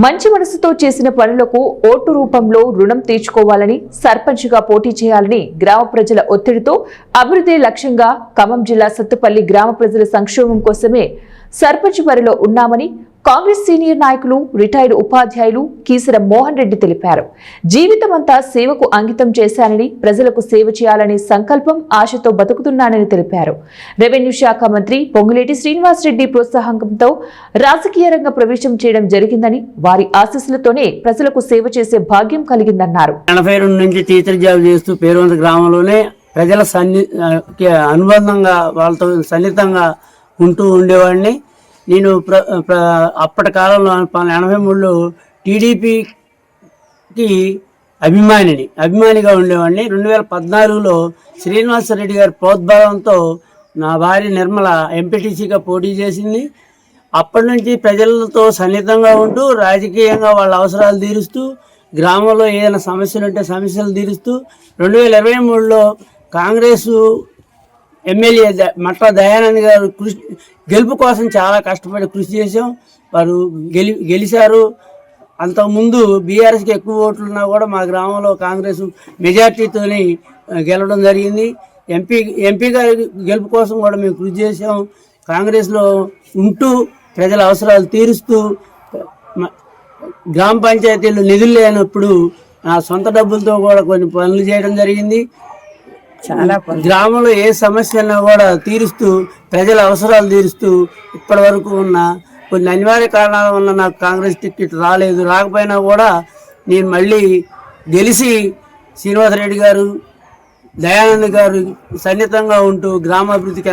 మంచి మనసుతో చేసిన పనులకు ఓటు రూపంలో రుణం తీర్చుకోవాలని, సర్పంచ్గా పోటీ చేయాలని గ్రామ ప్రజల ఒత్తిడితో అభివృద్ధి లక్ష్యంగా ఖమ్మం జిల్లా సత్తుపల్లి గ్రామ ప్రజల సంక్షేమం కోసమే సర్పంచ్ బరిలో ఉన్నామని కాంగ్రెస్ సీనియర్ నాయకులు, రిటైర్డ్ ఉపాధ్యాయులు కీసర మోహన్ రెడ్డి తెలిపారు. జీవితమంతా సేవకు అంకితం చేశానని, ప్రజలకు సేవ చేయాలనే సంకల్పం, ఆశతో బతుకుతున్నానని తెలిపారు. రెవెన్యూ శాఖ మంత్రి పొంగులేటి శ్రీనివాసరెడ్డి ప్రోత్సాహంతో రాజకీయ రంగ ప్రవేశం చేయడం జరిగిందని, వారి ఆశీస్సులతోనే ప్రజలకు సేవ చేసే భాగ్యం కలిగిందన్నారు. 82 నుంచి టీచర్ జాబ్ చేస్తూ పేరువంత గ్రామంలోనే ప్రజల అనుబంధంగా వాళ్ళతో సన్నిహితంగా ఉంటూ ఉండేవాడిని. నేను అప్పటి కాలంలో 83లో టీడీపీకి అభిమానిగా ఉండేవాడిని. 2014లో శ్రీనివాసరెడ్డి గారి ప్రోద్బలంతో నా భార్య నిర్మల ఎంపీటీసీగా పోటీ చేసింది. అప్పటి నుంచి ప్రజలతో సన్నిహితంగా ఉంటూ రాజకీయంగా వాళ్ళ అవసరాలు తీరుస్తూ, గ్రామంలో ఏదైనా సమస్యలు ఉంటే సమస్యలు తీరుస్తూ 2023లో కాంగ్రెసు ఎమ్మెల్యే మట్ల దయానంద్ గారు గెలుపు కోసం చాలా కష్టపడి కృషి చేశాం. వారు గెలిచారు. అంతకుముందు బీఆర్ఎస్కి ఎక్కువ ఓట్లున్నా కూడా మా గ్రామంలో కాంగ్రెస్ మెజార్టీతోని గెలవడం జరిగింది. ఎంపీ గారి గెలుపు కోసం కూడా మేము కృషి చేసాం. కాంగ్రెస్లో ఉంటూ ప్రజల అవసరాలు తీరుస్తూ, గ్రామ పంచాయతీలు నిధులు లేనప్పుడు నా సొంత డబ్బులతో కూడా కొన్ని పనులు చేయడం జరిగింది. చాలా గ్రామంలో ఏ సమస్య ఉన్నా కూడా తీరుస్తూ, ప్రజల అవసరాలు తీరుస్తూ, ఇప్పటి వరకు ఉన్న కొన్ని అనివార్య కారణాల వల్ల నాకు కాంగ్రెస్ టికెట్ రాకపోయినా కూడా నేను మళ్ళీ గెలిచి శ్రీనివాసరెడ్డి గారు, దయానంద్ గారు సన్నిహితంగా ఉంటూ గ్రామాభివృద్ధికి